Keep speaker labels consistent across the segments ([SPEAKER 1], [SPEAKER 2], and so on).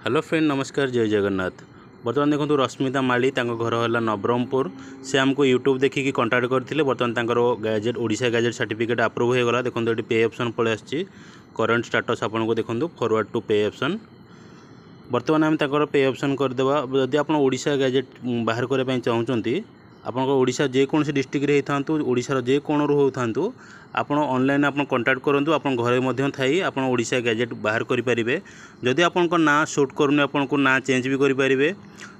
[SPEAKER 1] Hello friend नमस्कार जय जगन्नाथ। बर्तमान देखो रश्मिता माली घर है नवरंगपुर। से आमको यूट्यूब देखिए कंटाक्ट करते। बर्तमान gadget Odisha gadget certificate approve हो गला। देखो ये पे ऑप्शन पलि आसी करंट स्टेटस आपन को देखो फॉरवर्ड टू पे ऑप्शन। बर्तमान आम पे ऑप्शन करदेवा। जदि आप ओडिशा गैजेट बाहर करने चाहते आपन ओडिशा जेकोसी डिस्ट्रिक्ट रे था ओडिशार जे कोण रू होता आपन ऑनलाइन आप कांटेक्ट करूँ। आप घरे थी आप ओडिशा गैजेट बाहर करेंगे। जदि आपन ना शूट करूँ आपन को ना चेंज भी करेंगे।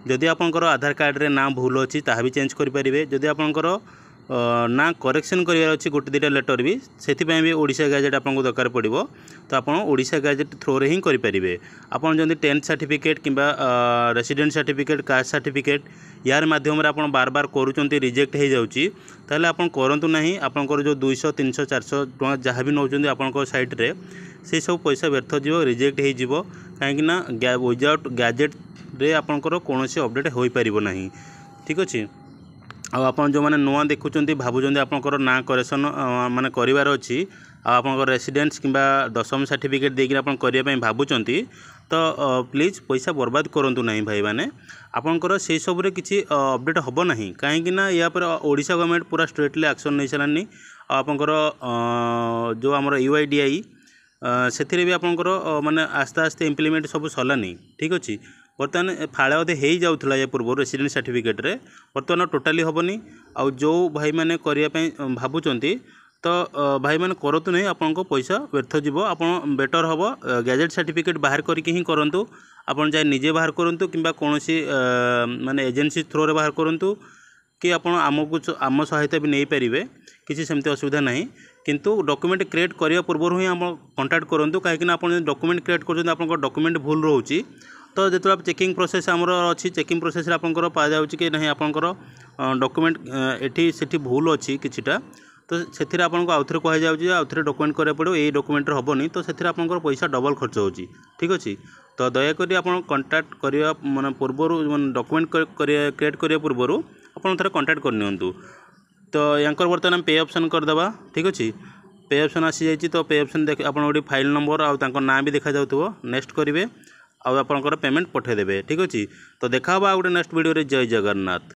[SPEAKER 1] जदि आपंकर आधार कार्ड रे ना भूल अच्छी ता भी चेंज करेंगे। जदि आपंकर ना करेक्शन करार अच्छी गोटे दुटा लेटर भी से भी ओडिशा गैजेट आपको दरकार पड़ो। तो आप ओडिशा गैजेट थ्रो रे ही करेंगे। आपड़ जब 10th सर्टिफिकेट कि रेसिडेंट सर्टिफिकेट कास्ट सर्टिफिकेट यार माध्यम आप बार बार करूँ रिजेक्ट हो जाऊँगी ताहले आप करूँ ना। आपंकर जो 200 300 400 टका जहाँ भी नौ आप साइट्रे से सब पैसा व्यर्थ जीव रिजेक्ट हो कहीं विदाउट गैजेट रे आपंकर कौन अपडेट हो पार ना। ठीक अच्छे। आप जो मैंने नुआ देखुं भावुं आपंकर ना करेक्शन माने करार अच्छी आप रेसिडेंस कि 10th सर्टिफिकेट देकर आप करने भावुं तो प्लीज पैसा बर्बाद करूँ ना भाई मैंने। आपंकर से सबरे किसी अपडेट हम ना कहीं या पर ओडिशा गवर्नमेंट पूरा स्ट्रेटली एक्शन नहीं सारानी। आपंकर जो आमर UIDAI से भी आपंकर माने आस्ते आस्ते इम्प्लीमेंट सब सरलानी। ठीक अच्छे। बर्तमान फाड़े अधे हो जाऊला या पूर्व रेसिडेंट सर्टिफिकेट रे बर्तमान टोटाली हेनी। आउ जो भाई मैंने करने भावुं तो भाई मैंने करतु नहीं आपको पैसा व्यर्थ जीव। आप बेटर हम गैजेट सर्टिफिकेट बाहर करके ही करूँ। आपन चाहे निजे बाहर करूँ कि कौन माने एजेंसी थ्रो रे बाहर करूँ कि आप आमको आम सहायता भी नहीं पारे। किसी सेमती असुविधा नहीं किंतु डॉक्यूमेंट क्रिएट करने पूर्व ही आप कांटेक्ट करूँ कहीं आप डॉक्यूमेंट क्रिएट कर आप डॉक्यूमेंट भूल रोचे तो जो आप चेकिंग प्रोसेस आमर अच्छी चेकिंग प्रोसेस आपंकर पा जाऊँगी कि नहीं आपंकर डॉक्यूमेंट एठी सेठी भूल अच्छी किछिटा तो से आपको आउ थे कहुच्छे आउ थे डॉक्यूमेंट कराया पड़ो ये डॉक्यूमेंट हेनी तो से आपंकर पैसा डबल खर्च होची। ठीक अच्छे। तो दयाकोरी आप कांटेक्ट करने माने पूर्व डॉक्यूमेंट क्रिएट करने पूर्व आप थे कांटेक्ट करनी। तो यांकर बर्तमान पे ऑप्शन करदेवा। ठीक अच्छे। पे ऑप्शन आसी जाइए तो पे ऑप्शन देख आप फाइल नंबर आउ ना भी देखा जाऊँ नेक्स्ट करेंगे आपंकर पेमेंट पठेदेवे। ठीक अच्छे। तो देखा गोटे नेक्स्ट वीडियो रे। जय जगन्नाथ।